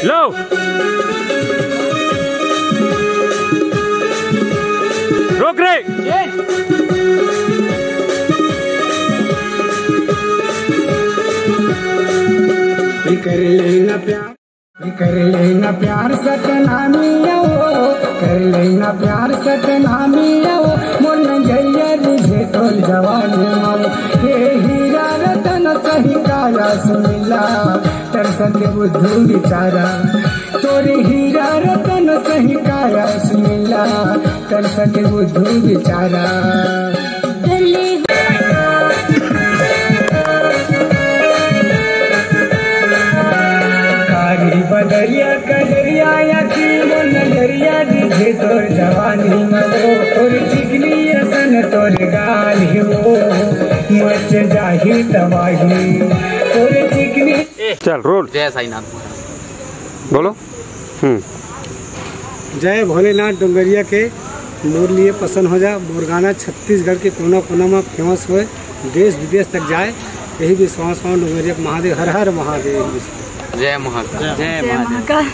लो रोक रे। कर लेना प्यार सतनामी हो, कर लेना प्यार सतनामी हो, मोर नंगैया दिखे तोर जवानी माओ, हे हीरा रतन सही काया सुमिला तरसत बुद्धू बिचारा, तोरे हीरा रतन सही काया सुमिला तरसत बुद्धू बिचारा। बदरिया कदरिया की वो नजरिया दिखे तोर जवानी मो, तोर चिकनी असन तोर गाल हो मच जाही तबाही तोर चिकनी। चल रोल। जय साईनाथ बोलो। जय भोलेनाथ डोंगरिया के मोर लिए पसंद हो जा। मोर गाना छत्तीसगढ़ के कोना कोना में फेमस हुए, देश विदेश तक जाए, यही विश्वास पाऊँ डोंगरिया महादेव। हर हर महादेव। जय महाकाल। जय महाकाल।